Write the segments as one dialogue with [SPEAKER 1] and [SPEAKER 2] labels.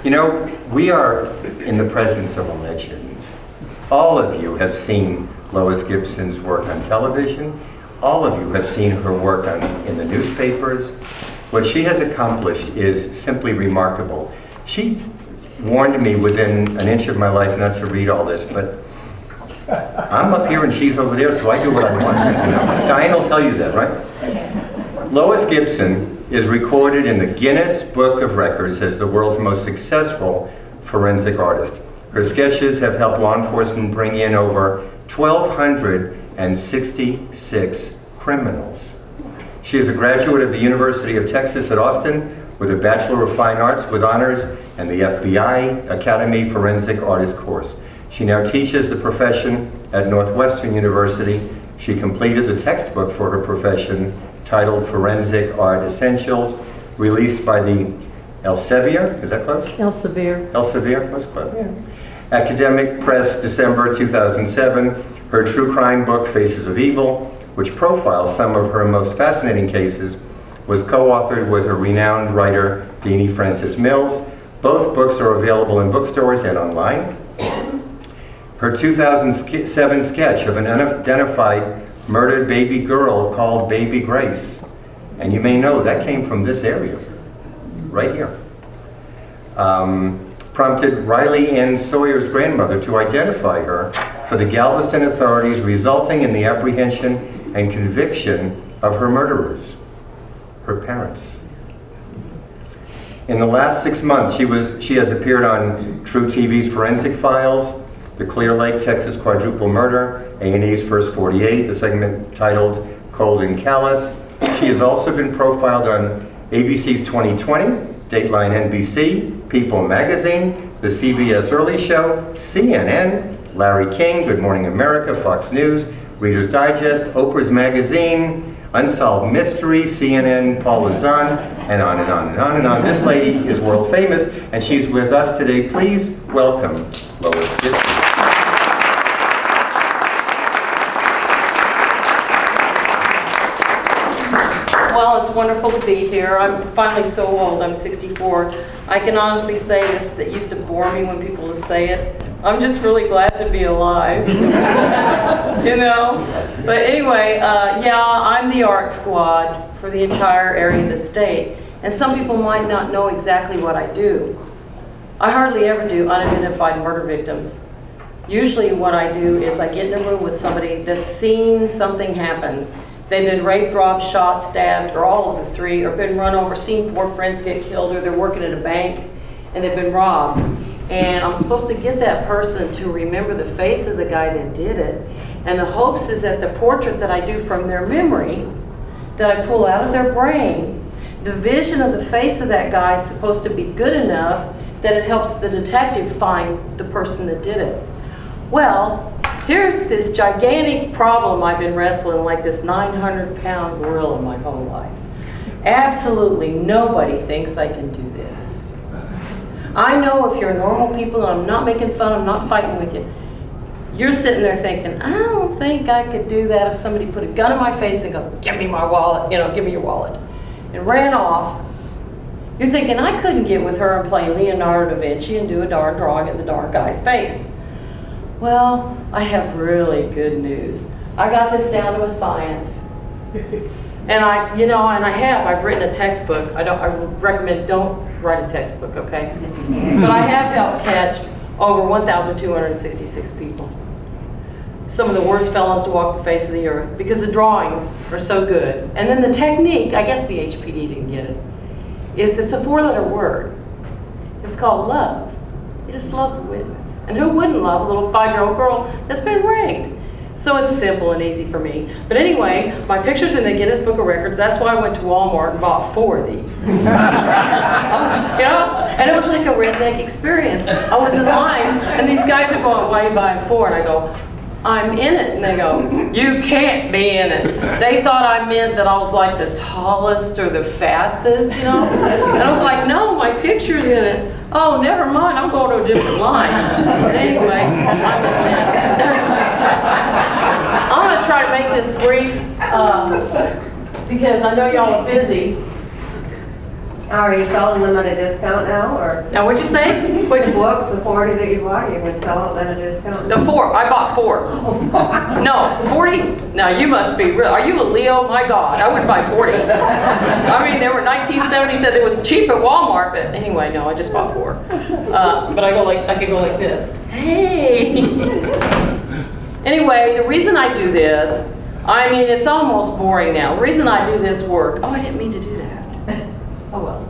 [SPEAKER 1] You know, we are in the presence of a legend. All of you have seen Lois Gibson's work on television. All of you have seen her work in the newspapers. What she has accomplished is simply remarkable. She warned me within an inch of my life not to read all this, but I'm up here and she's over there, so I do what I want. You know? Diane will tell you that, right? Lois Gibson is recorded in the Guinness Book of Records as the world's most successful forensic artist. Her sketches have helped law enforcement bring in over 1,266 criminals. She is a graduate of the University of Texas at Austin with a Bachelor of Fine Arts with honors and the FBI Academy Forensic Artist course. She now teaches the profession at Northwestern University. She completed the textbook for her profession titled Forensic Art Essentials, released by the Elsevier, is that close?
[SPEAKER 2] Elsevier.
[SPEAKER 1] Elsevier, that's close. Yeah. Academic Press December 2007. Her true crime book, Faces of Evil, which profiles some of her most fascinating cases, was co-authored with her renowned writer, Deanie Francis Mills. Both books are available in bookstores and online. Her 2007 sketch of an unidentified murdered baby girl called Baby Grace, and you may know that came from this area, right here, prompted Riley Ann Sawyers' grandmother to identify her for the Galveston authorities, resulting in the apprehension and conviction of her murderers, her parents. In the last 6 months, she has appeared on True TV's Forensic Files, the Clear Lake, Texas quadruple murder, A&E's First 48, the segment titled Cold and Callous. She has also been profiled on ABC's 2020, Dateline NBC, People Magazine, the CBS Early Show, CNN, Larry King, Good Morning America, Fox News, Reader's Digest, Oprah's Magazine, Unsolved Mysteries, CNN, Paul Lazan, and on and on and on and on. This lady is world famous, and she's with us today. Please welcome Lois Gibson.
[SPEAKER 2] Well, it's wonderful to be here. I'm finally so old, I'm 64. I can honestly say this that used to bore me when people would say it. I'm just really glad to be alive, you know? But anyway, yeah, I'm the art squad for the entire area of the state. And some people might not know exactly what I do. I hardly ever do unidentified murder victims. Usually what I do is I get in a room with somebody that's seen something happen. They've been raped, robbed, shot, stabbed, or all of the three, or been run over, seen 4 friends get killed, or they're working at a bank and they've been robbed. And I'm supposed to get that person to remember the face of the guy that did it. And the hopes is that the portrait that I do from their memory, that I pull out of their brain, the vision of the face of that guy is supposed to be good enough that it helps the detective find the person that did it. Well, here's this gigantic problem I've been wrestling like this 900-pound gorilla my whole life. Absolutely nobody thinks I can do this. I know if you're normal people, and I'm not making fun, I'm not fighting with you, you're sitting there thinking, I don't think I could do that if somebody put a gun in my face and go, give me my wallet, you know, give me your wallet, and ran off. You're thinking, I couldn't get with her and play Leonardo da Vinci and do a darn drawing of the darn guy's face. Well, I have really good news. I got this down to a science. And I've written a textbook. I recommend don't write a textbook, okay? But I have helped catch over 1,266 people. Some of the worst felons to walk the face of the earth because the drawings are so good. And then the technique, I guess the HPD didn't get it, is it's a 4-letter word. It's called love. You just love the witness. And who wouldn't love a little 5-year-old girl that's been raped? So it's simple and easy for me. But anyway, my picture's in the Guinness Book of Records. That's why I went to Walmart and bought 4 of these. You know? And it was like a redneck experience. I was in line, and these guys are going, why are you buying 4? And I go, I'm in it. And they go, you can't be in it. They thought I meant that I was like the tallest or the fastest, you know? And I was like, no, my picture's in it. Oh, never mind, I'm going to a different line. But anyway, I'm going to try to make this brief because I know y'all are busy.
[SPEAKER 3] Are you selling them at a discount now, or?
[SPEAKER 2] Now, what'd you say? What'd you say?
[SPEAKER 3] What, the 40 that you bought, are you going to sell them at a discount?
[SPEAKER 2] The 4. I bought 4. No, 40. Now, you must be real. Are you a Leo? My God, I wouldn't buy 40. I mean, they were 1970, said it was cheap at Walmart, but anyway, no, I just bought 4. But I could go like this. Hey. Anyway, the reason I do this, I mean, it's almost boring now. The reason I do this work, oh, I didn't mean to do that. Oh well.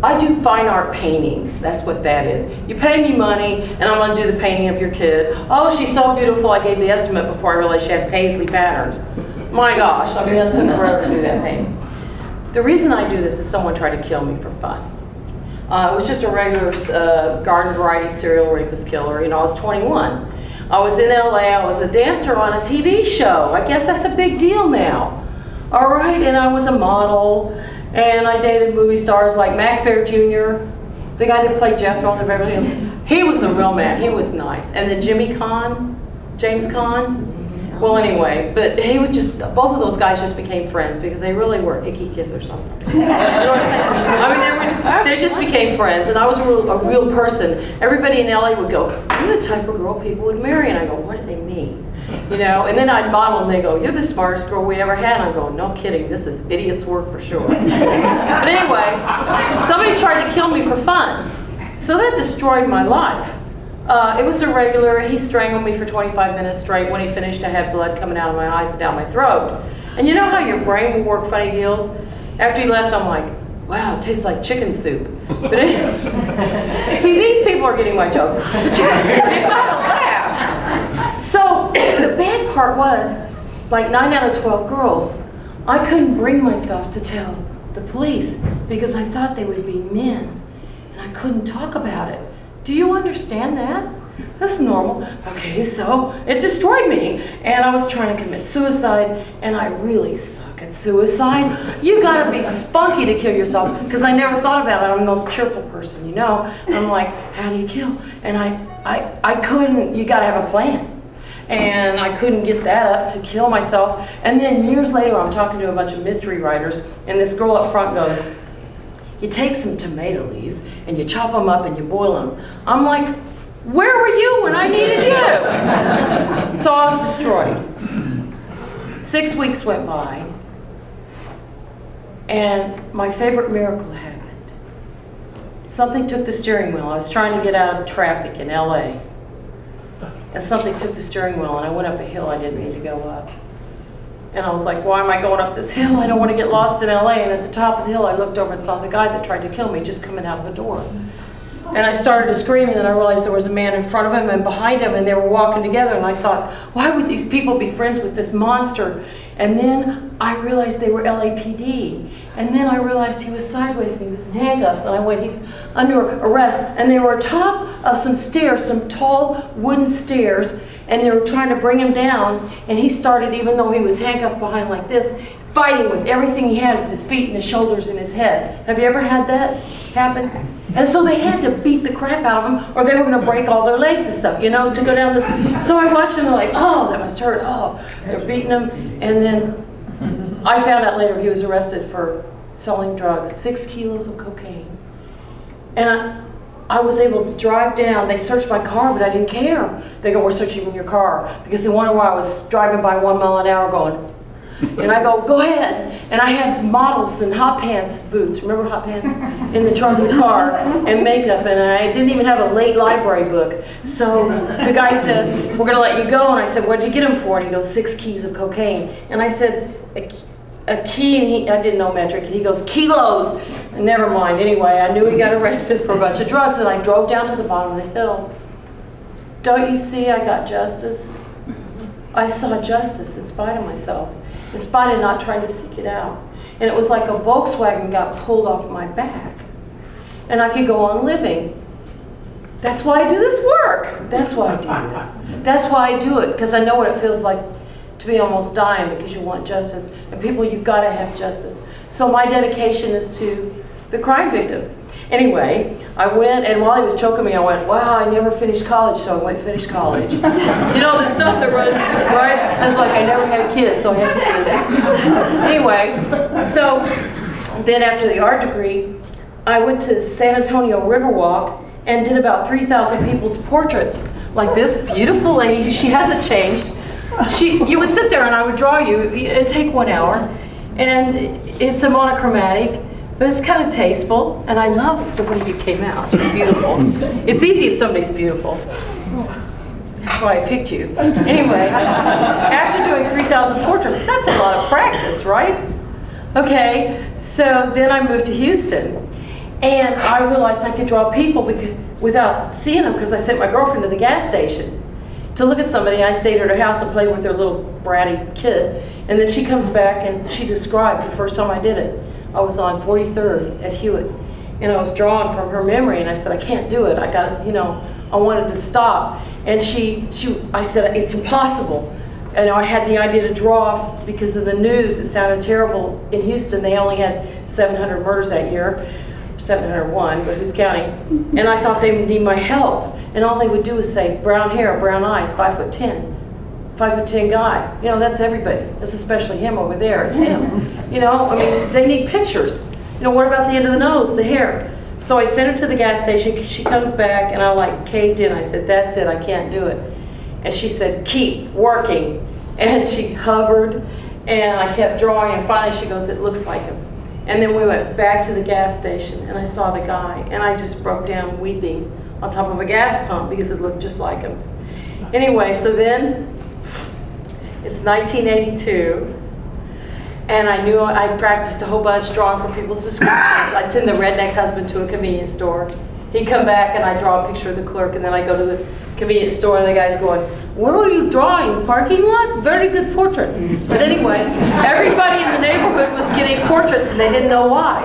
[SPEAKER 2] I do fine art paintings. That's what that is. You pay me money, and I'm going to do the painting of your kid. Oh, she's so beautiful. I gave the estimate before I realized she had paisley patterns. My gosh, I mean, that took forever to do that painting. The reason I do this is someone tried to kill me for fun. It was just a regular garden variety serial rapist killer. You know, I was 21. I was in LA. I was a dancer on a TV show. I guess that's a big deal now. All right, and I was a model. And I dated movie stars like Max Baer Jr., the guy that played Jethro in the Beverly Hills. He was a real man. He was nice. And then James Caan. Well, anyway, but he was just, both of those guys just became friends because they really were icky kissers. I'm sorry. You know what I'm saying? I mean, they just became friends, and I was a real person. Everybody in LA would go, "You're the type of girl people would marry," and I go, "What do they mean?" You know, and then I'd model and they go, "You're the smartest girl we ever had." And I go, "No kidding, this is idiot's work for sure." But anyway, somebody tried to kill me for fun. So that destroyed my life. It was irregular. He strangled me for 25 minutes straight. When he finished, I had blood coming out of my eyes and down my throat. And you know how your brain will work funny deals? After he left, I'm like, wow, it tastes like chicken soup. But anyway, see, these people are getting my jokes. But you gotta laugh. So the bad part was, like 9 out of 12 girls, I couldn't bring myself to tell the police because I thought they would be men, and I couldn't talk about it. Do you understand that? That's normal. Okay, so it destroyed me, and I was trying to commit suicide, and I really suck at suicide. You gotta be spunky to kill yourself, because I never thought about it. I'm the most cheerful person, you know? And I'm like, how do you kill? And I couldn't, you gotta have a plan. And I couldn't get that up to kill myself. And then years later, I'm talking to a bunch of mystery writers, and this girl up front goes, you take some tomato leaves, and you chop them up, and you boil them. I'm like, where were you when I needed you? So I was destroyed. 6 weeks went by, and my favorite miracle happened. Something took the steering wheel. I was trying to get out of traffic in LA. And something took the steering wheel, and I went up a hill I didn't mean to go up. And I was like, why am I going up this hill? I don't want to get lost in LA. And at the top of the hill, I looked over and saw the guy that tried to kill me just coming out of a door. And I started to scream, and then I realized there was a man in front of him and behind him, and they were walking together. And I thought, why would these people be friends with this monster? And then I realized they were LAPD. And then I realized he was sideways and he was in handcuffs. And I went, he's under arrest. And they were atop of some stairs, some tall wooden stairs. And they were trying to bring him down. And he started, even though he was handcuffed behind like this, fighting with everything he had, with his feet and his shoulders and his head. Have you ever had that happen? And so they had to beat the crap out of him, or they were going to break all their legs and stuff, you know, to go down this. So I watched them like, oh, that must hurt. Oh, they're beating him. And then I found out later he was arrested for selling drugs, 6 kilos of cocaine. And I was able to drive down. They searched my car, but I didn't care. They go, we're searching your car. Because they wondered why I was driving by 1 mile an hour going, and I go guahead. And I had models in hot pants boots, remember hot pants? In the trunk of the car, and makeup, and I didn't even have a late library book. So the guy says, we're gonna let you go. And I said, what'd you get him for? And he goes, 6 keys of cocaine. And I said, a key, and I didn't know metric, and he goes, kilos. And never mind, anyway, I knew he got arrested for a bunch of drugs, and I drove down to the bottom of the hill. Don't you see I got justice? I saw justice in spite of myself, in spite of not trying to seek it out. And it was like a Volkswagen got pulled off my back, and I could go on living. That's why I do this work. That's why I do this. That's why I do it, because I know what it feels like to be almost dying because you want justice. And people, you've got to have justice. So my dedication is to the crime victims. Anyway, I went, and while he was choking me, I went, wow, I never finished college, so I went and finished college. You know, the stuff that runs, right? It's like I never had kids, so I had 2 kids. Anyway, so Then after the art degree, I went to San Antonio Riverwalk and did about 3,000 people's portraits. Like this beautiful lady, she hasn't changed. You would sit there and I would draw you. It'd take 1 hour. And it's a monochromatic, but it's kind of tasteful. And I love the way you came out. You're beautiful. It's easy if somebody's beautiful. That's why I picked you. Anyway, after doing 3,000 portraits, that's a lot of practice, right? Okay, so then I moved to Houston. And I realized I could draw people without seeing them, because I sent my girlfriend to the gas station to look at somebody. I stayed at her house and played with her little bratty kid. And then she comes back and she described the first time I did it. I was on 43rd at Hewitt. And I was drawing from her memory, and I said, I can't do it. I got, I wanted to stop. And I said, it's impossible. And I had the idea to draw because of the news. It sounded terrible in Houston. They only had 700 murders that year. 701, but who's counting? And I thought they would need my help. And all they would do is say, brown hair, brown eyes, 5'10". 5'10" guy. That's everybody. That's especially him over there. It's him. They need pictures. What about the end of the nose, the hair? So I sent her to the gas station. She comes back, and I caved in. I said, that's it, I can't do it. And she said, keep working. And she hovered, and I kept drawing, and finally she goes, it looks like him. And then we went back to the gas station, and I saw the guy, and I just broke down weeping on top of a gas pump because it looked just like him. Anyway, so then it's 1982, and I knew I practiced a whole bunch drawing for people's descriptions. I'd send the redneck husband to a convenience store. He'd come back, and I'd draw a picture of the clerk, and then I go to the convenience store, and the guy's going, where are you drawing? Parking lot? Very good portrait. But anyway, everybody in the neighborhood was getting portraits, and they didn't know why.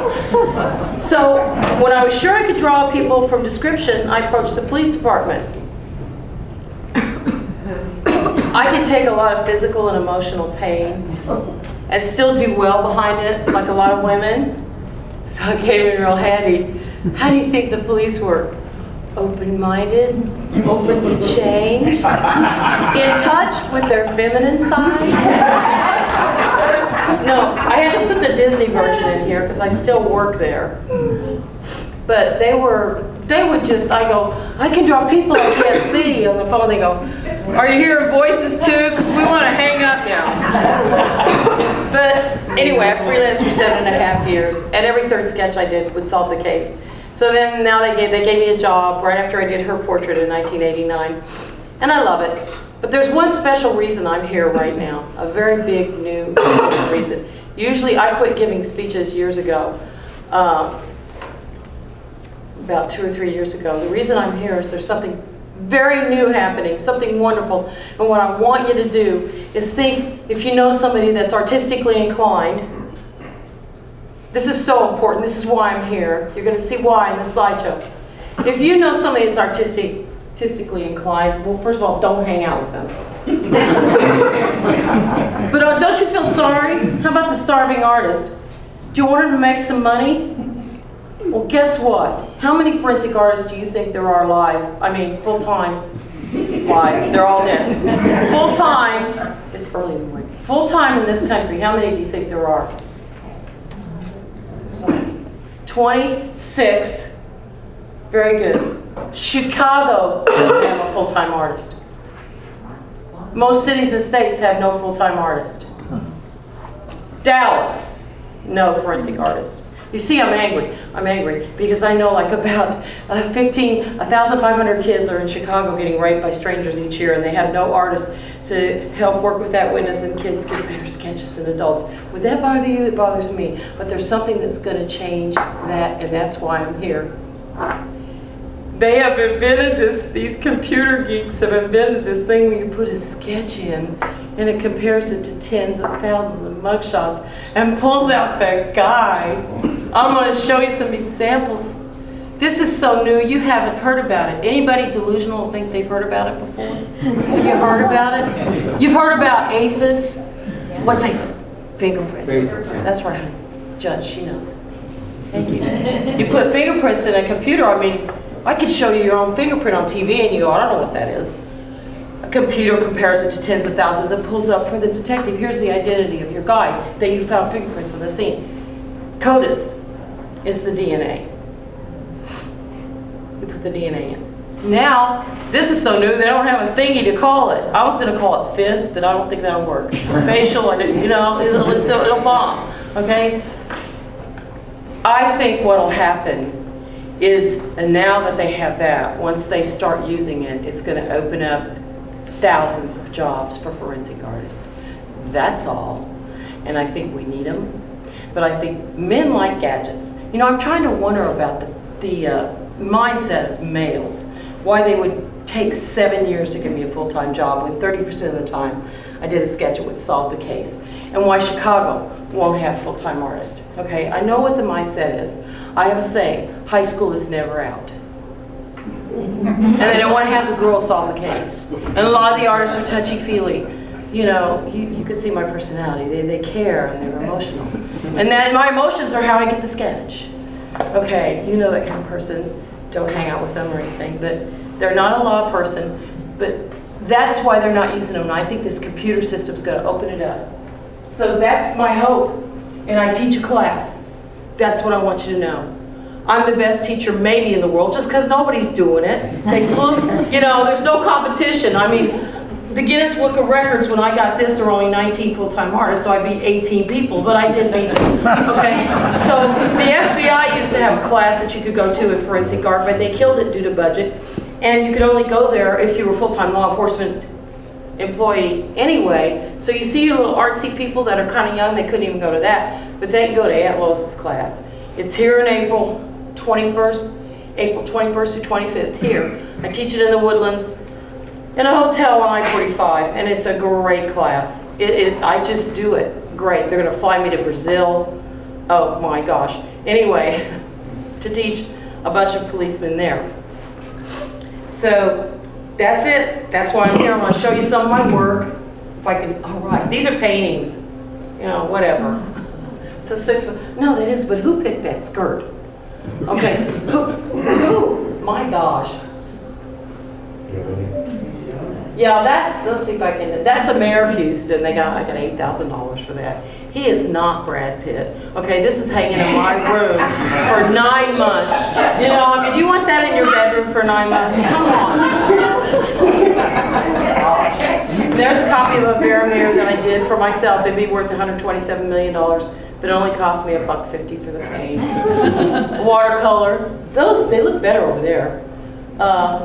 [SPEAKER 2] So when I was sure I could draw people from description, I approached the police department. I could take a lot of physical and emotional pain and still do well behind it, like a lot of women. So it came in real handy. How do you think the police were? Open-minded, open to change, in touch with their feminine side. No, I had to put the Disney version in here because I still work there. But they would just, I go, I can draw people I can't see on the phone. They go, are you hearing voices too? Because we want to hang up now. But anyway, I freelanced for 7.5 years, and every third sketch I did would solve the case. So then now they gave me a job right after I did her portrait in 1989. And I love it. But there's one special reason I'm here right now, a very big new reason. Usually I quit giving speeches years ago, about 2 or 3 years ago. The reason I'm here is there's something very new happening, something wonderful. And what I want you to do is think, if you know somebody that's artistically inclined, this is so important. This is why I'm here. You're going to see why in the slideshow. If you know somebody that's artistically inclined, well, first of all, don't hang out with them. But don't you feel sorry? How about the starving artist? Do you want her to make some money? Well, guess what? How many forensic artists do you think there are live? I mean, full-time live. They're all dead. Full-time, it's early in the morning. Full-time in this country, how many do you think there are? 26. Very good. Chicago doesn't have a full-time artist. Most cities and states have no full-time artist. Dallas, no forensic artist. You see, I'm angry. I'm angry because I know like about 1,500 kids are in Chicago getting raped by strangers each year, and they have no artist to help work with that witness, and kids get better sketches than adults. Would that bother you? It bothers me. But there's something that's going to change that, and that's why I'm here. They have invented this, these computer geeks have invented this thing where you put a sketch in and it compares it to tens of thousands of mugshots and pulls out that guy. I'm going to show you some examples. This is so new, you haven't heard about it. Anybody delusional think they've heard about it before? Have you heard about it? You've heard about APHIS? What's APHIS? Fingerprints. That's right. Judge, she knows. Thank you. You put fingerprints in a computer, I mean, I could show you your own fingerprint on TV and you go, I don't know what that is. A computer compares it to tens of thousands and pulls up for the detective. Here's the identity of your guy that you found fingerprints on the scene. CODIS is the DNA. You put the DNA in. Now, this is so new, they don't have a thingy to call it. I was going to call it fist, but I don't think that'll work. Facial, I didn't, you know, it'll bomb, okay? I think what'll happen is, and now that they have that, once they start using it, it's going to open up thousands of jobs for forensic artists. That's all. And I think we need them. But I think men like gadgets. You know, I'm trying to wonder about the mindset of males. Why they would take 7 years to give me a full-time job when 30% of the time I did a sketch that would solve the case. And why Chicago won't have full-time artists. Okay, I know what the mindset is. I have a saying, high school is never out. And they don't want to have the girls solve the case. And a lot of the artists are touchy-feely. You know, you could see my personality. They care and they're emotional. And then my emotions are how I get the sketch. Okay, you know that kind of person. Don't hang out with them or anything, but they're not a law person, but that's why they're not using them. And I think this computer system's going to open it up. So that's my hope. And I teach a class. That's what I want you to know. I'm the best teacher maybe in the world, just because nobody's doing it. They flew, you know, there's no competition. I mean, the Guinness Book of Records, when I got this, there were only 19 full-time artists, so I beat 18 people, but I did beat them, okay? So the FBI used to have a class that you could go to in forensic art, but they killed it due to budget, and you could only go there if you were a full-time law enforcement employee anyway. So you see your little artsy people that are kind of young, they couldn't even go to that, but they can go to Aunt Lois's class. It's here in April 21st through 25th, here. I teach it in the Woodlands, in a hotel on I-45, and it's a great class. I just do it great. They're going to fly me to Brazil. Oh my gosh. Anyway, to teach a bunch of policemen there. So that's it. That's why I'm here. I'm going to show you some of my work. If I can, all right. These are paintings. You know, whatever. It's a 6-foot. No, that is, but who picked that skirt? Okay. Who? My gosh. Yeah, let's see if I can, that's the mayor of Houston. I got $8,000 for that. He is not Brad Pitt. Okay, this is hanging in my room for 9 months. You know, I mean, do you want that in your bedroom for 9 months? Come on. There's a copy of a Vermeer that I did for myself. It'd be worth $127 million, but it only cost me $1.50 for the paint. Watercolor. They look better over there.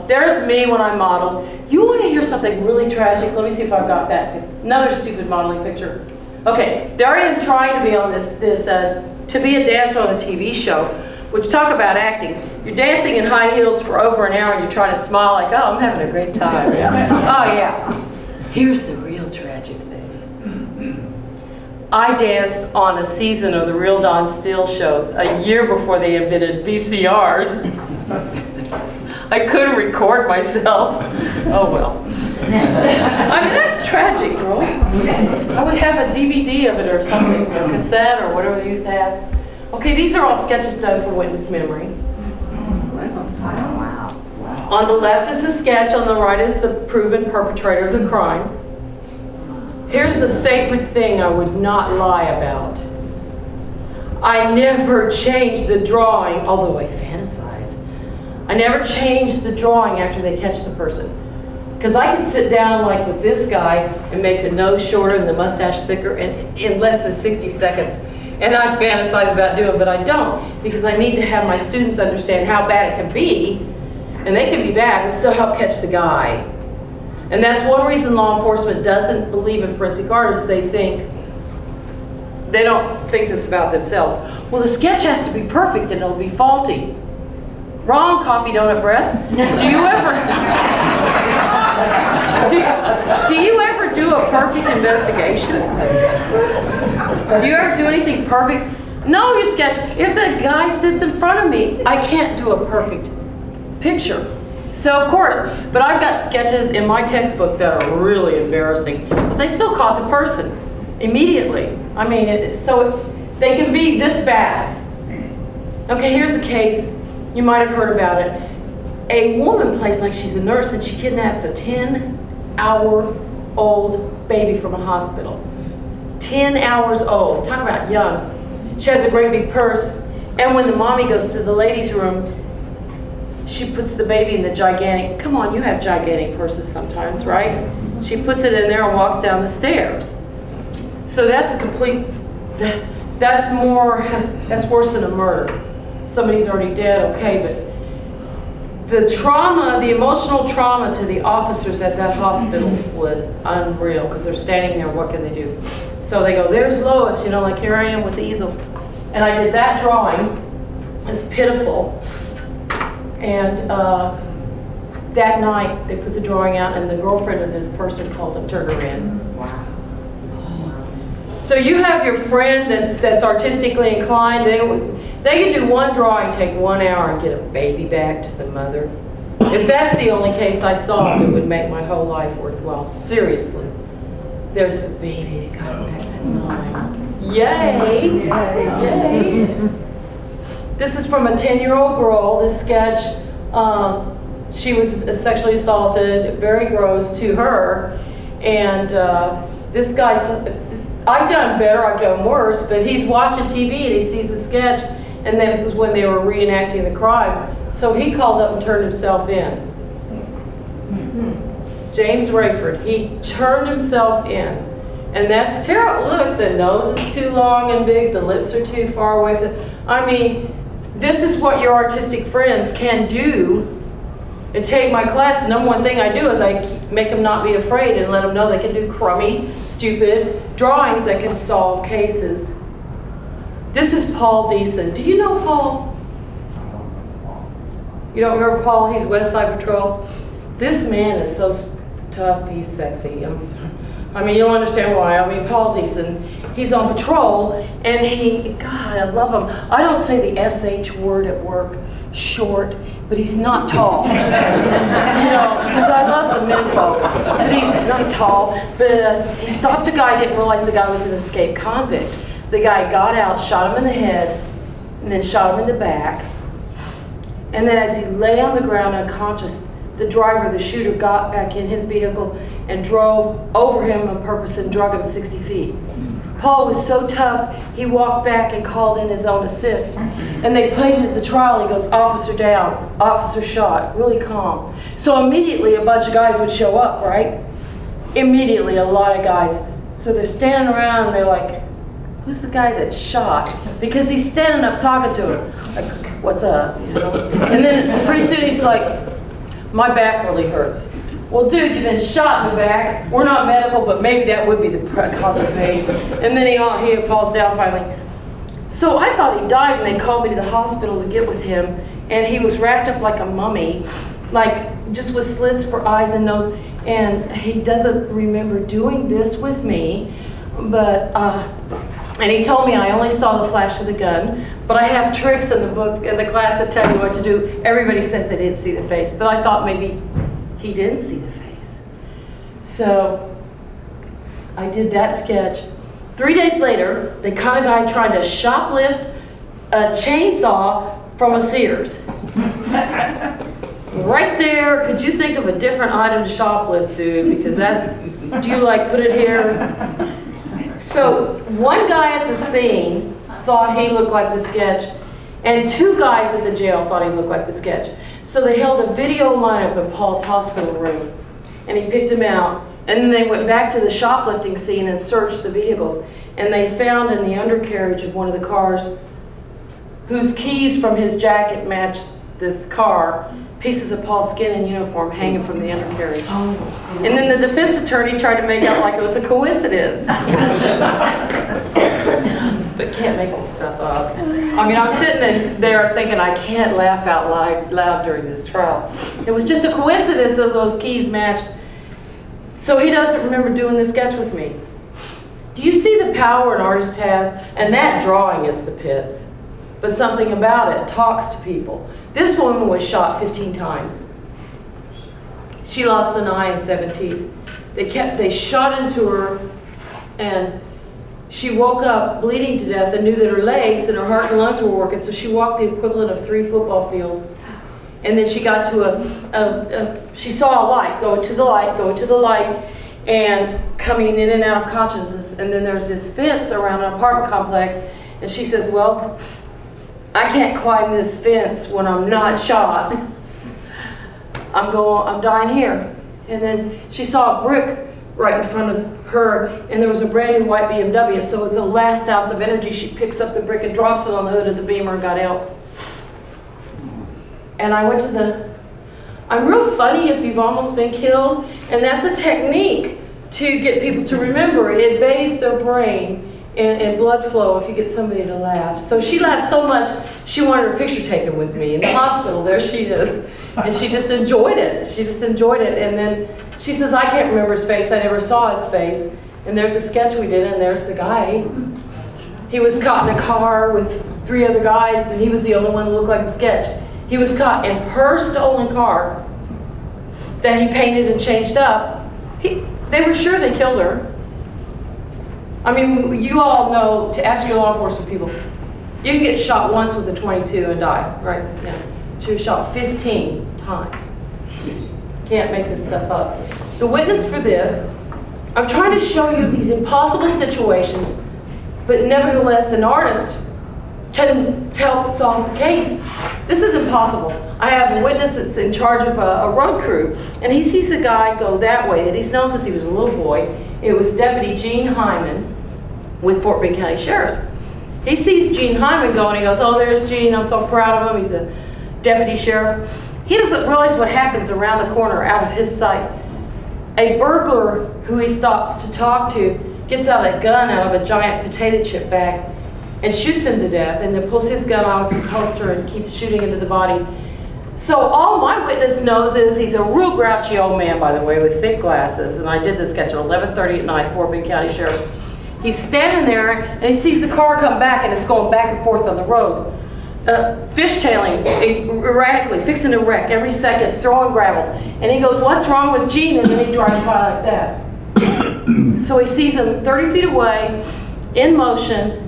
[SPEAKER 2] There's me when I model. You want to hear something really tragic? Let me see if I've got that. Another stupid modeling picture. Okay, there I am trying to be on to be a dancer on a TV show, which talk about acting. You're dancing in high heels for over an hour and you're trying to smile like, oh, I'm having a great time. Oh yeah. Here's the real tragic thing. I danced on a season of the Real Don Steele show a year before they invented VCRs. I couldn't record myself. Oh well. I mean, that's tragic, girls. I would have a DVD of it or something, or a cassette or whatever they used to have. Okay, these are all sketches done for witness memory.
[SPEAKER 3] Wow.
[SPEAKER 2] On the left is the sketch, on the right is the proven perpetrator of the crime. Here's a sacred thing I would not lie about. I never changed the drawing, although I fantasize. I never changed the drawing after they catch the person. Because I could sit down like with this guy and make the nose shorter and the mustache thicker in less than 60 seconds. And I fantasize about doing it, but I don't. Because I need to have my students understand how bad it can be. And they can be bad and still help catch the guy. And that's one reason law enforcement doesn't believe in forensic artists. They don't think this about themselves. Well, the sketch has to be perfect and it'll be faulty. Wrong, coffee, donut, breath. Do you ever do a perfect investigation? Do you ever do anything perfect? No, you sketch. If the guy sits in front of me, I can't do a perfect picture. So of course, but I've got sketches in my textbook that are really embarrassing, but they still caught the person immediately. I mean, they can be this bad. Okay, here's a case. You might have heard about it. A woman plays like she's a nurse and she kidnaps a 10-hour-old baby from a hospital. 10 hours old. Talk about young. She has a great big purse. And when the mommy goes to the ladies' room, she puts the baby in the gigantic, come on, you have gigantic purses sometimes, right? She puts it in there and walks down the stairs. So that's a complete, that's worse than a murder. Somebody's already dead, okay, but the trauma, the emotional trauma to the officers at that hospital was unreal, because they're standing there, what can they do? So they go, there's Lois, you know, like here I am with the easel. And I did that drawing. It's pitiful. And that night, they put the drawing out, and the girlfriend of this person called and turned her in.
[SPEAKER 4] Wow.
[SPEAKER 2] So you have your friend that's artistically inclined. They can do one drawing, take 1 hour, and get a baby back to the mother. If that's the only case I saw, it would make my whole life worthwhile. Seriously. There's the baby that got back that night. Yay! Yay! This is from a 10-year-old girl, this sketch. She was sexually assaulted, very gross to her. And this guy, I've done better, I've done worse, but he's watching TV and he sees the sketch, and this is when they were reenacting the crime. So he called up and turned himself in. James Rayford, he turned himself in. And that's terrible. Look, the nose is too long and big, the lips are too far away. I mean, this is what your artistic friends can do. And take my class, the number one thing I do is I make them not be afraid and let them know they can do crummy, stupid drawings that can solve cases. This is Paul Deason. Do you know Paul? You don't remember Paul? He's West Side Patrol. This man is so tough, he's sexy. I mean, you'll understand why. I mean, Paul Deason, he's on patrol, and God, I love him. I don't say the SH word at work, short, but he's not tall. You know, because I love the men folk, but he's not tall. But he stopped a guy, didn't realize the guy was an escaped convict. The guy got out, shot him in the head, and then shot him in the back. And then as he lay on the ground unconscious, the driver, the shooter, got back in his vehicle and drove over him on purpose and drug him 60 feet. Paul was so tough, he walked back and called in his own assist. And they played it at the trial. He goes, officer down, officer shot, really calm. So immediately a bunch of guys would show up, right? Immediately, a lot of guys. So they're standing around and they're like, who's the guy that shot? Because he's standing up talking to him. Like, what's up? You know? And then pretty soon he's like, my back really hurts. Well, dude, you've been shot in the back. We're not medical, but maybe that would be the cause of pain. And then he falls down finally. So I thought he died, and they called me to the hospital to get with him. And he was wrapped up like a mummy, like just with slits for eyes and nose. And he doesn't remember doing this with me, but and he told me I only saw the flash of the gun, but I have tricks in the book, in the class that tell you what to do. Everybody says they didn't see the face, but I thought maybe he didn't see the face. So I did that sketch. 3 days later, they caught a guy trying to shoplift a chainsaw from a Sears. Right there, could you think of a different item to shoplift, dude? Because that's, do you like put it here? So one guy at the scene thought he looked like the sketch, and 2 guys at the jail thought he looked like the sketch. So they held a video lineup in Paul's hospital room, and he picked him out. And then they went back to the shoplifting scene and searched the vehicles. And they found in the undercarriage of one of the cars, whose keys from his jacket matched this car, pieces of Paul's skin and uniform hanging from the undercarriage. And then the defense attorney tried to make out like it was a coincidence. But can't make this stuff up. I mean, I'm sitting there thinking I can't laugh out loud during this trial. It was just a coincidence that those keys matched. So he doesn't remember doing the sketch with me. Do you see the power an artist has? And that drawing is the pits. But something about it talks to people. This woman was shot 15 times. She lost an eye and 7 teeth. They shot into her, and she woke up bleeding to death and knew that her legs and her heart and lungs were working, so she walked the equivalent of 3 football fields. And then she got to she saw a light, go to the light, and coming in and out of consciousness. And then there's this fence around an apartment complex, And she says, well, I can't climb this fence when I'm not shot. I'm dying here. And then she saw a brick right in front of her, and there was a brand new white BMW, so with the last ounce of energy, she picks up the brick and drops it on the hood of the Beamer and got out. And I went to I'm real funny if you've almost been killed, and that's a technique to get people to remember. It bathes their brain in blood flow if you get somebody to laugh. So she laughed so much, she wanted her picture taken with me in the hospital. There she is. And she just enjoyed it. She just enjoyed it. And then she says, I can't remember his face. I never saw his face. And there's a sketch we did, and there's the guy. He was caught in a car with 3 other guys, and he was the only one who looked like the sketch. He was caught in her stolen car that he painted and changed up. They were sure they killed her. I mean, you all know, to ask your law enforcement people, you can get shot once with a .22 and die, right? Yeah. She was shot 15 times. Can't make this stuff up. The witness for this, I'm trying to show you these impossible situations, but nevertheless, an artist to help solve the case. This is impossible. I have a witness that's in charge of a road crew, and he sees a guy go that way that he's known since he was a little boy. It was Deputy Gene Hyman with Fort Bend County Sheriff's. He sees Gene Hyman go, and he goes, oh, there's Gene, I'm so proud of him. He's a deputy sheriff. He doesn't realize what happens around the corner out of his sight. A burglar who he stops to talk to gets out a gun out of a giant potato chip bag and shoots him to death, and then pulls his gun out of his holster and keeps shooting into the body. So all my witness knows is he's a real grouchy old man, by the way, with thick glasses, and I did this sketch at 11:30 at night, Fort Bend County Sheriff's. He's standing there, and he sees the car come back, and it's going back and forth on the road. Fishtailing erratically, fixing to wreck every second, throwing gravel. And he goes, what's wrong with Gene? And then he drives by like that. So he sees him 30 feet away, in motion.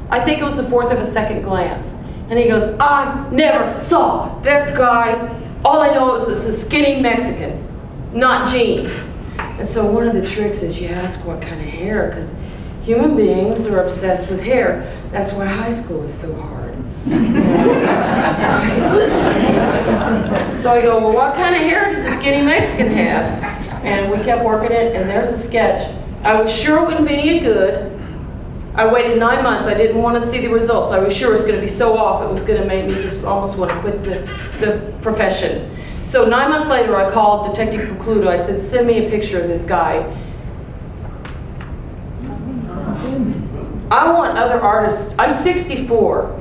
[SPEAKER 2] I think it was the 1/4 of a second glance. And he goes, I never saw that guy. All I know is it's a skinny Mexican, not Gene. And so one of the tricks is you ask what kind of hair, because human beings are obsessed with hair. That's why high school is so hard. So I go, well, what kind of hair did the skinny Mexican have? And we kept working it, and there's a sketch. I was sure it wouldn't be any good. I waited 9 months. I didn't want to see the results. I was sure it was going to be so off, it was going to make me just almost want to quit the profession. So 9 months later, I called Detective Precludo. I said, send me a picture of this guy. I want other artists. I'm 64.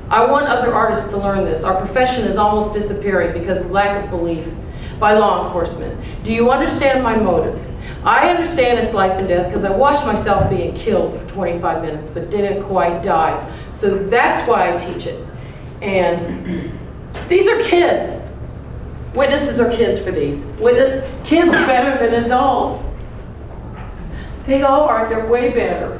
[SPEAKER 2] I want other artists to learn this. Our profession is almost disappearing because of lack of belief by law enforcement. Do you understand my motive? I understand it's life and death because I watched myself being killed for 25 minutes but didn't quite die. So that's why I teach it. And these are kids. Witnesses are kids for these. Kids are better than adults. They all are. They're way better.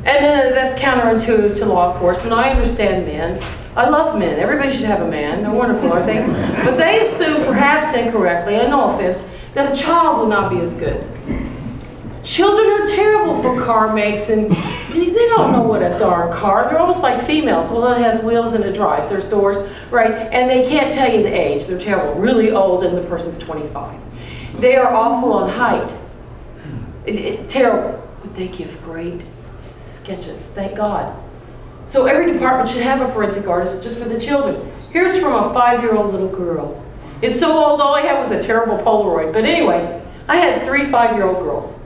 [SPEAKER 2] And then that's counterintuitive to law enforcement. I understand men. I love men. Everybody should have a man. They're wonderful, aren't they? But they assume, perhaps incorrectly, and no offense, that a child will not be as good. Children are terrible for car makes, and they don't know what a darn car. They're almost like females. Well, it has wheels and it drives. There's doors, right? And they can't tell you the age. They're terrible. Really old, and the person's 25. They are awful on height. Terrible. But they give great sketches, thank God. So every department should have a forensic artist just for the children. Here's from a 5-year-old little girl. It's so old, all I had was a terrible Polaroid. But anyway, I had 3 5-year-old girls.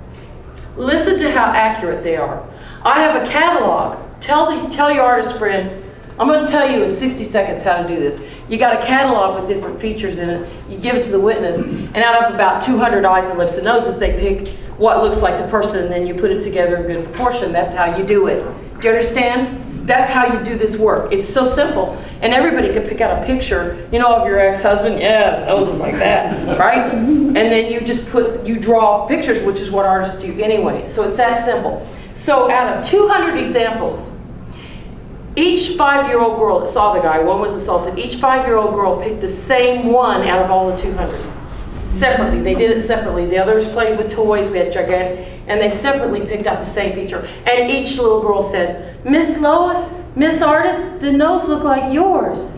[SPEAKER 2] Listen to how accurate they are. I have a catalog. Tell your artist friend, I'm going to tell you in 60 seconds how to do this. You got a catalog with different features in it. You give it to the witness, and out of about 200 eyes and lips and noses, they pick what looks like the person, and then you put it together in good proportion. That's how you do it. Do you understand? That's how you do this work. It's so simple. And everybody can pick out a picture, you know, of your ex-husband. Yes, those are like that, right? And then you draw pictures, which is what artists do anyway. So it's that simple. So out of 200 examples, each 5-year-old girl that saw the guy, one was assaulted, each 5-year-old girl picked the same one out of all the 200. Separately, they did it separately. The others played with toys, we had gigantic, and they separately picked out the same feature. And each little girl said, Miss Lois, Miss Artist, the nose look like yours.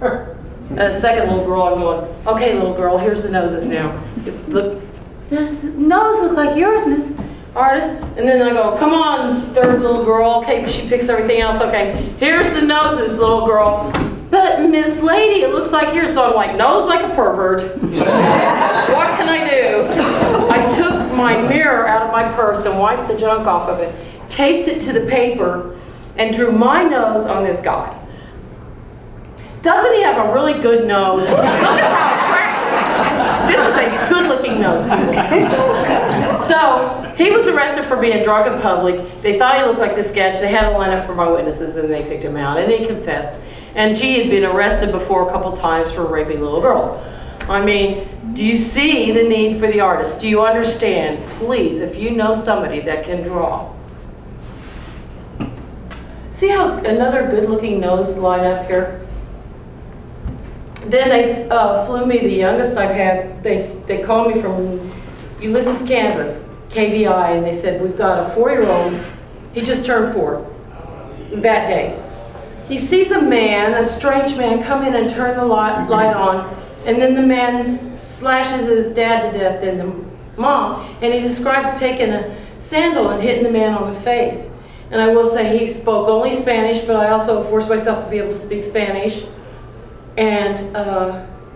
[SPEAKER 2] And a second little girl, I'm going, okay, little girl, here's the noses now. Just look, does the nose look like yours, Miss Artist? And then I go, come on, third little girl. Okay, but she picks everything else. Okay, here's the noses, little girl. But Miss Lady, it looks like yours. So I'm like, nose like a pervert. What can I do? I took my mirror out of my purse and wiped the junk off of it, taped it to the paper, and drew my nose on this guy. Doesn't he have a really good nose? Look at how attractive. This is a good-looking nose, people. So he was arrested for being drunk in public. They thought he looked like the sketch. They had to line up for my witnesses, and they picked him out, and he confessed. And G had been arrested before a couple times for raping little girls. I mean, do you see the need for the artist? Do you understand? Please, if you know somebody that can draw. See how another good-looking nose line up here? Then they flew me, the youngest I've had, they called me from Ulysses, Kansas, KVI, and they said, we've got a 4-year-old, he just turned 4 that day. He sees a man, a strange man, come in and turn the light on, and then the man slashes his dad to death and the mom, and he describes taking a sandal and hitting the man on the face. And I will say he spoke only Spanish, but I also forced myself to be able to speak Spanish. And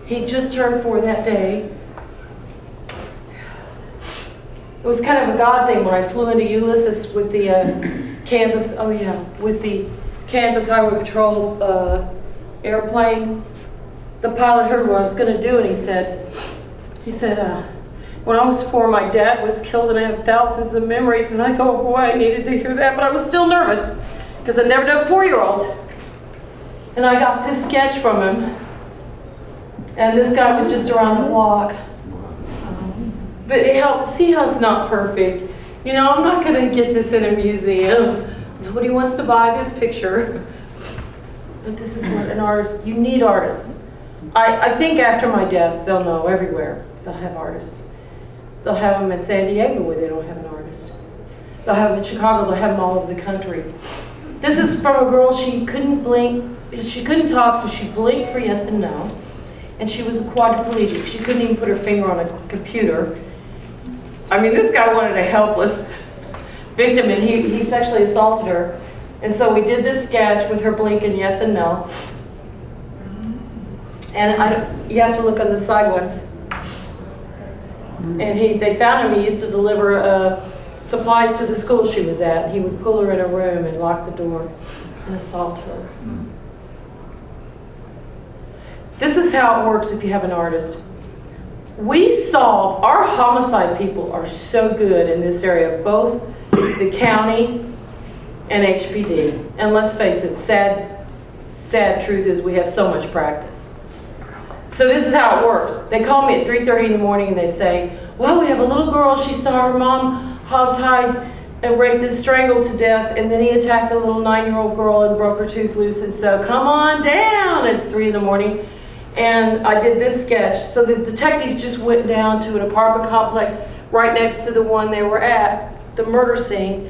[SPEAKER 2] he just turned 4 that day. It was kind of a God thing when I flew into Ulysses with the with the Kansas Highway Patrol airplane. The pilot heard what I was going to do, and he said, when I was 4, my dad was killed, and I have thousands of memories. And I go, boy, I needed to hear that, but I was still nervous because I'd never done a 4-year-old. And I got this sketch from him, and this guy was just around the block. But it helps. See how it's not perfect. You know, I'm not going to get this in a museum. Nobody wants to buy this picture. But this is what an artist, you need artists. I think after my death, they'll know everywhere. They'll have artists. They'll have them in San Diego where they don't have an artist. They'll have them in Chicago. They'll have them all over the country. This is from a girl, she couldn't blink. She couldn't talk, so she blinked for yes and no. And she was a quadriplegic. She couldn't even put her finger on a computer. I mean, this guy wanted a helpless victim, and he sexually assaulted her. And so we did this sketch with her blinking yes and no. And you have to look on the side ones. And they found him. He used to deliver supplies to the school she was at. He would pull her in a room and lock the door and assault her. This is how it works if you have an artist. Our homicide people are so good in this area, both the county and HPD. And let's face it, sad truth is we have so much practice. So this is how it works. They call me at 3:30 in the morning and they say, well, we have a little girl, she saw her mom hogtied and raped and strangled to death, and then he attacked the little 9-year-old girl and broke her tooth loose, and so come on down. It's 3 in the morning. And I did this sketch. So the detectives just went down to an apartment complex right next to the one they were at, the murder scene.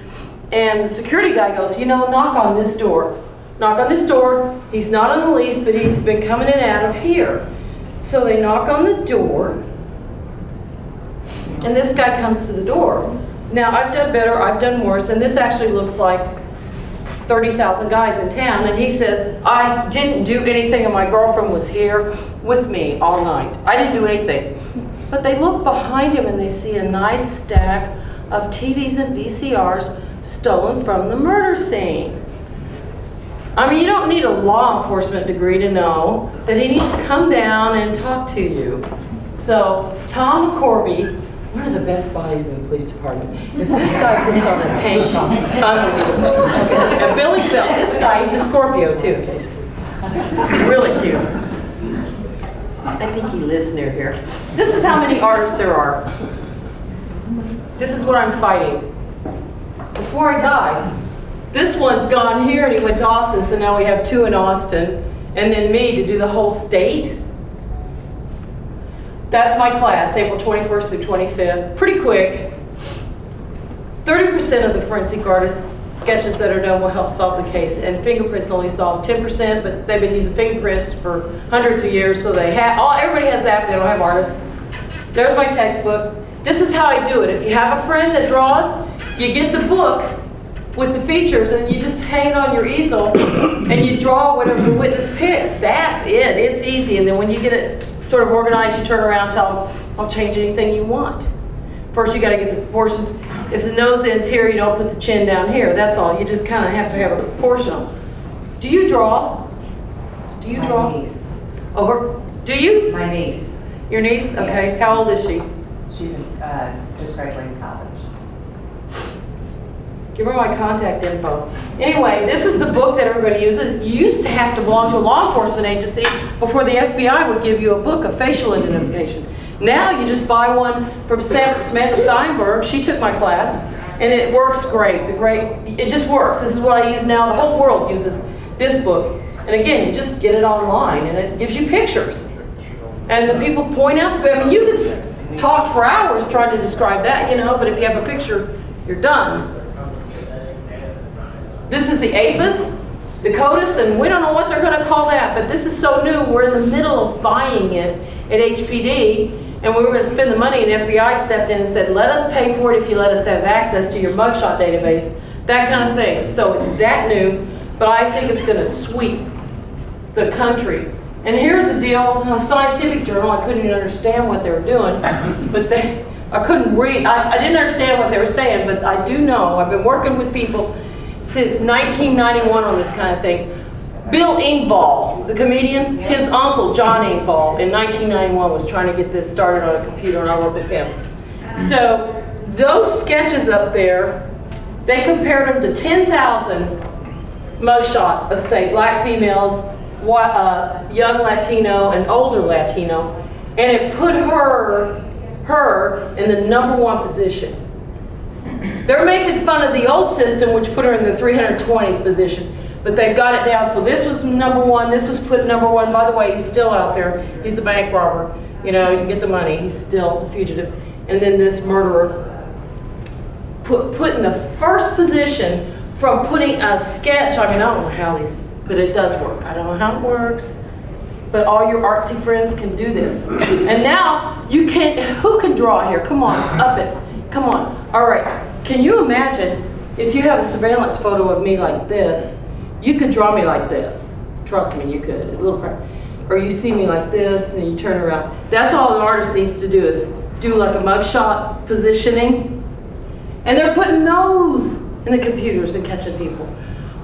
[SPEAKER 2] And the security guy goes, you know, knock on this door. Knock on this door. He's not on the lease, but he's been coming in and out of here. So they knock on the door, and this guy comes to the door. Now, I've done better, I've done worse, and this actually looks like 30,000 guys in town, and he says, I didn't do anything, and my girlfriend was here with me all night. I didn't do anything. But they look behind him, and they see a nice stack of TVs and VCRs stolen from the murder scene. I mean, you don't need a law enforcement degree to know that he needs to come down and talk to you. So, Tom Corby, one of the best bodies in the police department. If this guy puts on a tank top, it's unbelievable. Okay. And Billy Bill, this guy, he's a Scorpio too, occasionally. Really cute. I think he lives near here. This is how many artists there are. This is what I'm fighting. Before I die, this one's gone here and he went to Austin, so now we have 2 in Austin, and then me to do the whole state. That's my class, April 21st through 25th. Pretty quick. 30% of the forensic artists sketches that are done will help solve the case. And fingerprints only solve 10%, but they've been using fingerprints for hundreds of years, so they have, everybody has that, but they don't have artists. There's my textbook. This is how I do it. If you have a friend that draws, you get the book with the features and you just hang it on your easel and you draw whatever the witness picks. That's it. It's easy. And then when you get it sort of organized, you turn around and tell them, I'll change anything you want. First, you got to get the proportions. If the nose ends here, you don't put the chin down here. That's all. You just kind of have to have it proportional. Do you draw? Do you draw?
[SPEAKER 4] My niece.
[SPEAKER 2] Oh, do you?
[SPEAKER 4] My niece.
[SPEAKER 2] Your niece? Okay.
[SPEAKER 4] Yes.
[SPEAKER 2] How old is she?
[SPEAKER 4] She's just graduating college.
[SPEAKER 2] Give her my contact info. Anyway, this is the book that everybody uses. You used to have to belong to a law enforcement agency before the FBI would give you a book of facial identification. Now you just buy one from Samantha Steinberg. She took my class, and it works great. It just works. This is what I use now. The whole world uses this book. And again, you just get it online, and it gives you pictures. And the people point out, I mean, you could talk for hours trying to describe that, you know, but if you have a picture, you're done. This is the APHIS, the CODIS, and we don't know what they're going to call that, but this is so new. We're in the middle of buying it at HPD, and we were going to spend the money, and FBI stepped in and said, let us pay for it if you let us have access to your mugshot database, that kind of thing. So it's that new, but I think it's going to sweep the country. And here's the deal, a scientific journal, I couldn't even understand what they were doing, but I couldn't read, I didn't understand what they were saying, but I do know, I've been working with people since 1991 on this kind of thing. Bill Engvall, the comedian, his uncle, John Engvall, in 1991 was trying to get this started on a computer, and I worked with him. So those sketches up there, they compared them to 10,000 mugshots of, say, black females, young Latino, and older Latino, and it put her in the #1 position. They're making fun of the old system, which put her in the 320th position, but they've got it down. So this was #1, this was put #1. By the way, he's still out there. He's a bank robber. You know, you can get the money. He's still a fugitive. And then this murderer put in the first position from putting a sketch. I mean, I don't know how these, but it does work. I don't know how it works, but all your artsy friends can do this. And now you can, who can draw here? Come on, up it. Come on. All right. Can you imagine if you have a surveillance photo of me like this, you could draw me like this. Trust me, you could. A little crack. Or you see me like this and you turn around. That's all an artist needs to do, is do like a mugshot positioning. And they're putting those in the computers and catching people.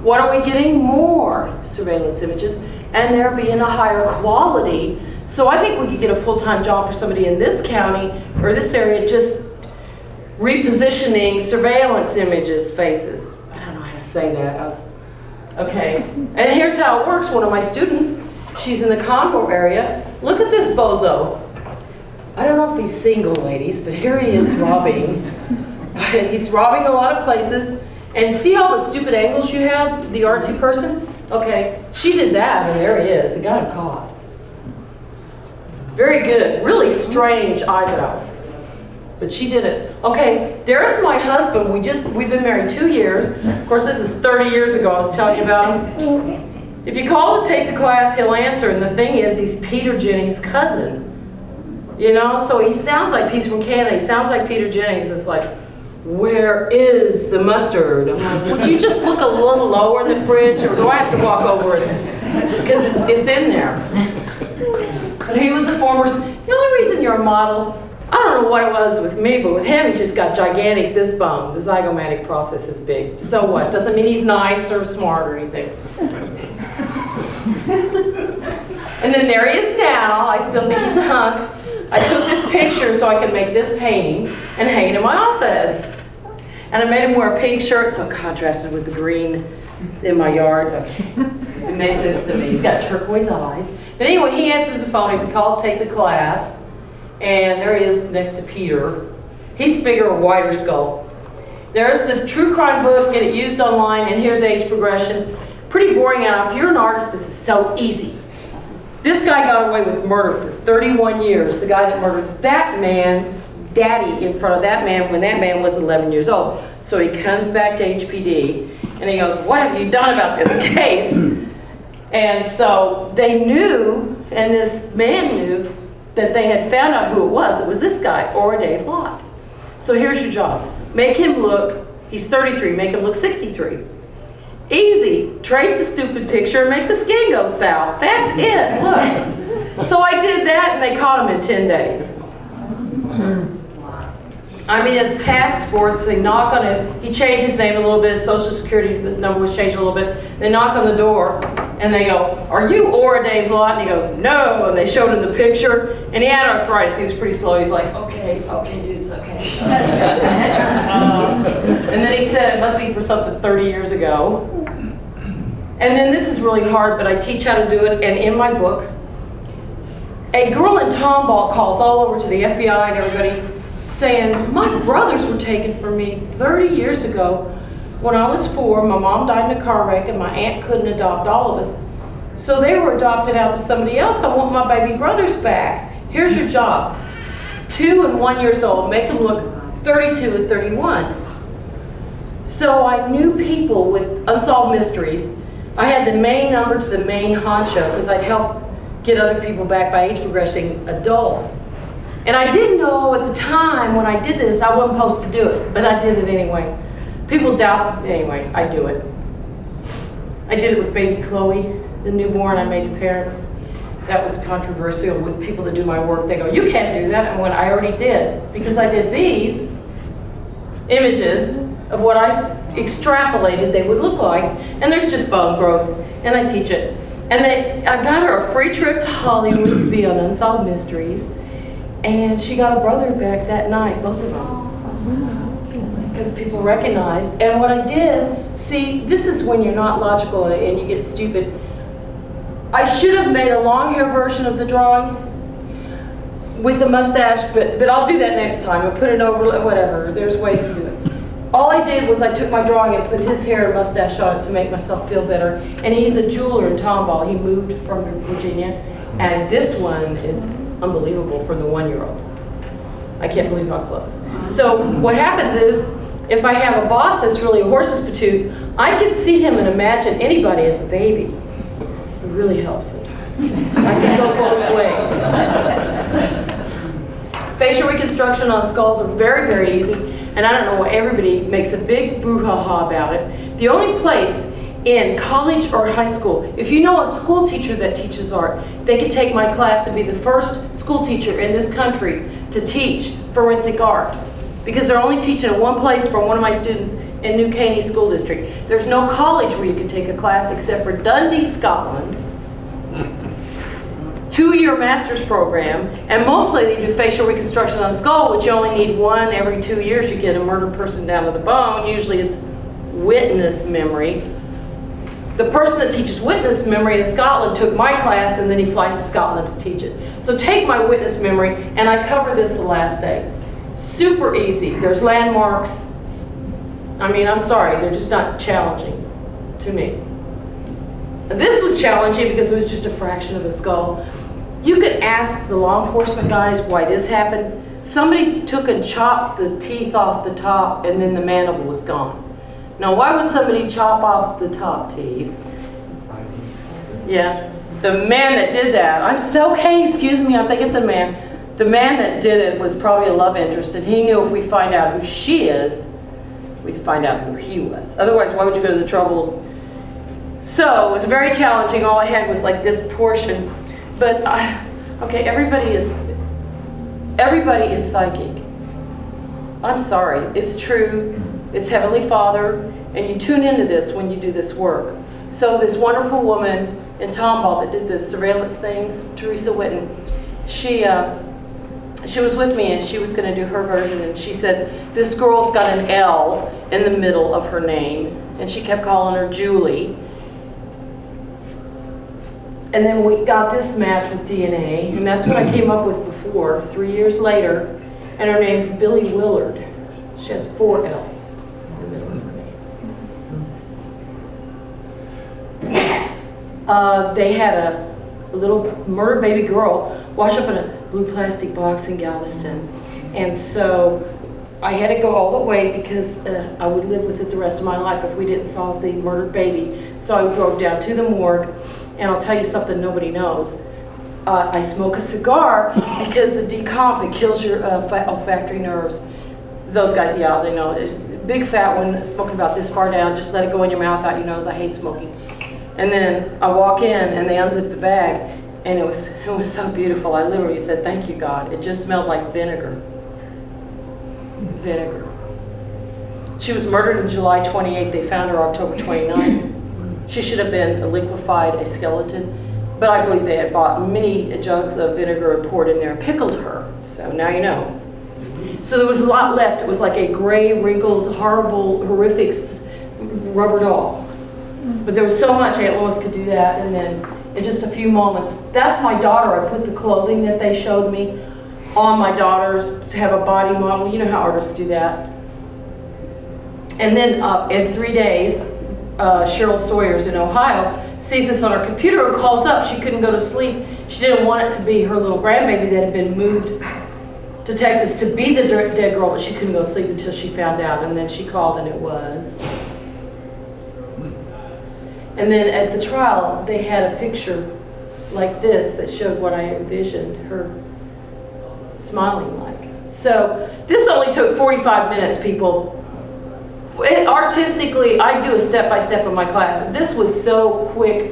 [SPEAKER 2] What are we getting? More surveillance images, and they're being a higher quality. So I think we could get a full-time job for somebody in this county or this area just repositioning surveillance images, faces. I don't know how to say that. Okay, and here's how it works. One of my students, she's in the Conroe area. Look at this bozo. I don't know if he's single, ladies, but here he is robbing. He's robbing a lot of places. And see all the stupid angles you have, the artsy person? Okay, she did that, and there he is. It got him caught. Very good. Really strange eyebrows. But she did it. Okay, there's my husband. We've been married 2 years. Of course, this is 30 years ago I was telling you about him. If you call to take the class, he'll answer. And the thing is, he's Peter Jennings' cousin. You know, so he sounds like, he's from Canada. He sounds like Peter Jennings. It's like, where is the mustard? I'm like, would you just look a little lower in the fridge, or do I have to walk over it? Because it's in there. But he was the only reason you're a model, I don't know what it was with me, but with him, he just got gigantic this bone. The zygomatic process is big. So what? Doesn't mean he's nice or smart or anything. And then there he is now. I still think he's a hunk. I took this picture so I could make this painting and hang it in my office. And I made him wear a pink shirt, so it contrasted with the green in my yard. Okay. It made sense to me. He's got turquoise eyes. But anyway, he answers the phone. He called, take the class. And there he is next to Peter. He's bigger, a wider skull. There's the true crime book, get it used online, and here's age progression. Pretty boring out. If you're an artist, this is so easy. This guy got away with murder for 31 years. The guy that murdered that man's daddy in front of that man when that man was 11 years old. So he comes back to HPD, And he goes, what have you done about this case? And so they knew, and this man knew, that they had found out who it was. It was this guy, Ora Dave Lott. So here's your job. Make him look, he's 33, make him look 63. Easy. Trace the stupid picture and make the skin go south. That's it. Look. So I did that, and they caught him in 10 days. I mean, his task force, they knock on his, he changed his name a little bit, his social security number was changed a little bit. They knock on the door, and they go, are you Ora Dave Lott? And he goes, no. And they showed him the picture, and he had arthritis. He was pretty slow. He's like, okay, dudes, okay. And then he said, it must be for something 30 years ago. And then this is really hard, but I teach how to do it, and in my book, a girl in Tomball calls all over to the FBI and everybody, saying, my brothers were taken from me 30 years ago. When I was 4, my mom died in a car wreck and my aunt couldn't adopt all of us. So they were adopted out to somebody else. I want my baby brothers back. Here's your job. 2 and 1 years old, make them look 32 and 31. So I knew people with unsolved mysteries. I had the main number to the main honcho because I'd help get other people back by age progressing adults. And I didn't know at the time when I did this, I wasn't supposed to do it, but I did it anyway. People doubt, anyway, I do it. I did it with baby Chloe, the newborn I made the parents. That was controversial with people that do my work. They go, you can't do that, and when I already did, because I did these images of what I extrapolated they would look like, and there's just bone growth, and I teach it. And I got her a free trip to Hollywood to be on Unsolved Mysteries. And she got a brother back that night, both of them, because people recognized. And what I did, see, this is when you're not logical and you get stupid. I should have made a long hair version of the drawing with a mustache, but I'll do that next time. I'll put it over, whatever. There's ways to do it. All I did was I took my drawing and put his hair and mustache on it to make myself feel better. And he's a jeweler in Tomball. He moved from Virginia. And this one is unbelievable from the 1-year-old. I can't believe how close. So what happens is, if I have a boss that's really a horse's patoot, I can see him and imagine anybody as a baby. It really helps sometimes. I can go both ways. Facial reconstruction on skulls are very, very easy, and I don't know why everybody makes a big brouhaha about it. The only place in college or high school, if you know a school teacher that teaches art, they could take my class and be the first school teacher in this country to teach forensic art. Because they're only teaching at one place for one of my students in New Caney School District. There's no college where you can take a class except for Dundee, Scotland. 2-year master's program, and mostly they do facial reconstruction on the skull, which you only need 1 every 2 years. You get a murdered person down to the bone. Usually it's witness memory. The person that teaches witness memory in Scotland took my class, and then he flies to Scotland to teach it. So take my witness memory, and I cover this the last day. Super easy. There's landmarks. I mean, I'm sorry, they're just not challenging to me. This was challenging because it was just a fraction of a skull. You could ask the law enforcement guys why this happened. Somebody took and chopped the teeth off the top, and then the mandible was gone. Now, why would somebody chop off the top teeth? Yeah, the man that did that, okay, excuse me, I think it's a man. The man that did it was probably a love interest, and he knew if we find out who she is, we'd find out who he was. Otherwise, why would you go to the trouble? So it was very challenging. All I had was like this portion. But, okay, everybody is psychic. I'm sorry, it's true. It's Heavenly Father, and you tune into this when you do this work. So this wonderful woman in Tomball that did the surveillance things, Teresa Witten, she was with me, and she was going to do her version, and she said, this girl's got an L in the middle of her name, and she kept calling her Julie. And then we got this match with DNA, and that's what I came up with before, 3 years later, and her name's Billy Willard. She has 4 L's in the middle of her name. They had a little murdered baby girl wash up in a blue plastic box in Galveston. And so
[SPEAKER 5] I had to go all the way because I would live with it the rest of my life if we didn't solve the murdered baby. So I drove down to the morgue, and I'll tell you something nobody knows. I smoke a cigar because the decomp, it kills your olfactory nerves. Those guys, yeah, they know. There's a big fat one smoking about this far down. Just let it go in your mouth, out your nose. I hate smoking. And then I walk in, and they unzip the bag, and it was so beautiful. I literally said, "Thank you, God." It just smelled like vinegar. Vinegar. She was murdered on July 28th. They found her October 29th. She should have been liquefied, a skeleton. But I believe they had bought many jugs of vinegar and poured in there and pickled her. So now you know. So there was a lot left. It was like a gray, wrinkled, horrible, horrific rubber doll. But there was so much. Aunt Lois could do that. And then in just a few moments, that's my daughter. I put the clothing that they showed me on my daughters to have a body model. You know how artists do that. And then in 3 days, Cheryl Sawyers in Ohio sees this on her computer and calls up. She couldn't go to sleep. She didn't want it to be her little grandbaby that had been moved to Texas to be the dead girl, but she couldn't go to sleep until she found out. And then she called, and it was. And then at the trial, they had a picture like this that showed what I envisioned her smiling like. So this only took 45 minutes, people. Artistically, I do a step-by-step of my class. This was so quick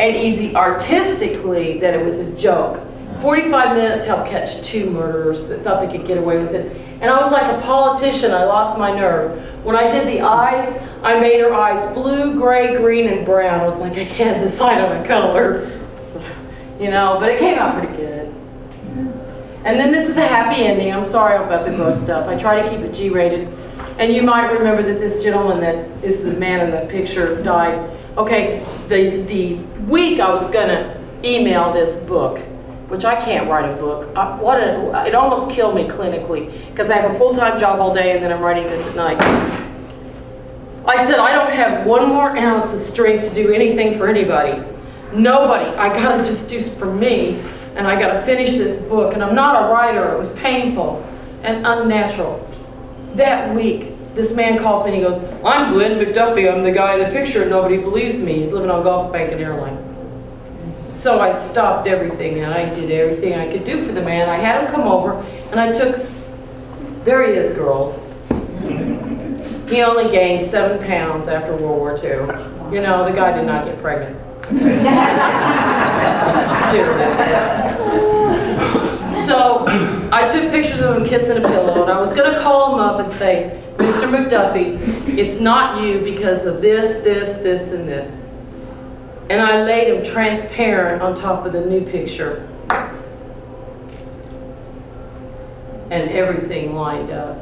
[SPEAKER 5] and easy artistically that it was a joke. 45 minutes helped catch 2 murderers that thought they could get away with it. And I was like a politician. I lost my nerve. When I did the eyes, I made her eyes blue, gray, green, and brown. I was like, I can't decide on a color. So, you know, but it came out pretty good. And then this is a happy ending. I'm sorry about the gross stuff. I try to keep it G-rated. And you might remember that this gentleman that is the man in the picture died. Okay, the week I was gonna email this book, which I can't write a book. It almost killed me clinically, because I have a full-time job all day and then I'm writing this at night. I said, I don't have 1 more ounce of strength to do anything for anybody. Nobody. I gotta just do for me, and I gotta finish this book. And I'm not a writer. It was painful and unnatural. That week, this man calls me and he goes, I'm Glenn McDuffie. I'm the guy in the picture and nobody believes me. He's living on Gulf Bank and Airline. So I stopped everything and I did everything I could do for the man. I had him come over and I took, there he is, girls. He only gained 7 pounds after World War II. You know, the guy did not get pregnant. Seriously. So I took pictures of him kissing a pillow, and I was going to call him up and say, Mr. McDuffie, it's not you because of this, this, this, and this. And I laid him transparent on top of the new picture. And everything lined up.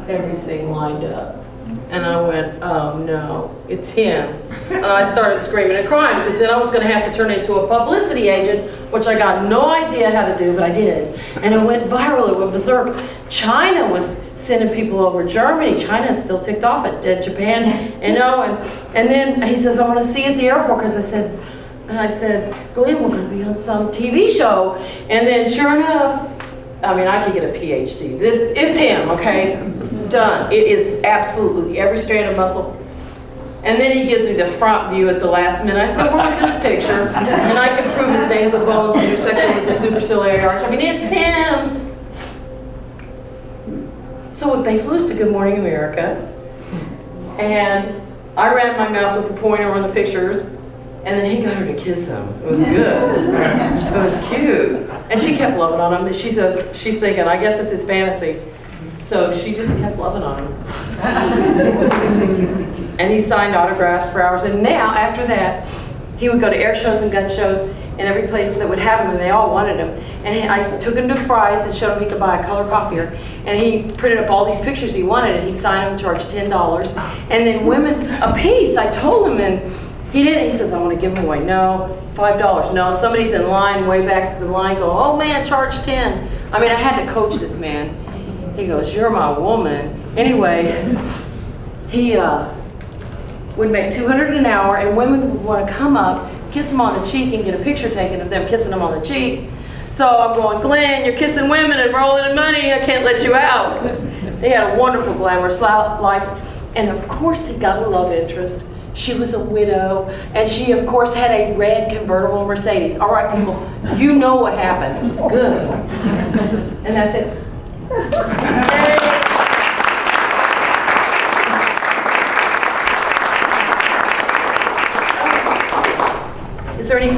[SPEAKER 5] Everything lined up. And I went, oh no, it's him. And I started screaming and crying because then I was going to have to turn into a publicity agent, which I got no idea how to do, but I did. And it went viral, it went berserk. China was sending people over. Germany, China's still ticked off at Japan, you know. And then he says, I want to see you at the airport, because I said, Glenn, we're going to be on some TV show. And then sure enough, I mean, I could get a PhD. It's him, okay? Done. It is absolutely every strand of muscle. And then he gives me the front view at the last minute. I said, where's this picture? And I can prove his nasal bones intersection with the superciliary arch. I mean, it's him. So they flew us to Good Morning America. And I ran my mouth with the pointer on the pictures. And then he got her to kiss him. It was good. It was cute. And she kept loving on him. She says, she's thinking, I guess it's his fantasy. So she just kept loving on him. And he signed autographs for hours. And now, after that, he would go to air shows and gun shows and every place that would have him, and they all wanted him. And I took him to Fry's and showed him he could buy a color copier. And he printed up all these pictures he wanted, and he'd sign them and charge $10. And then women, a piece, I told him, and he didn't. He says, I want to give them away. No, $5. No, somebody's in line, way back the line, go, oh man, charge 10. I mean, I had to coach this man. He goes, you're my woman. Anyway, he would make $200 an hour, and women would want to come up, kiss him on the cheek, and get a picture taken of them kissing him on the cheek.
[SPEAKER 2] So I'm going, Glenn, you're kissing women and rolling in money. I can't let you out. He had a wonderful, glamorous life. And of course, he got a love interest. She was a widow, and she, of course, had a red convertible Mercedes. All right, people, you know what happened. It was good. And that's it. Is there any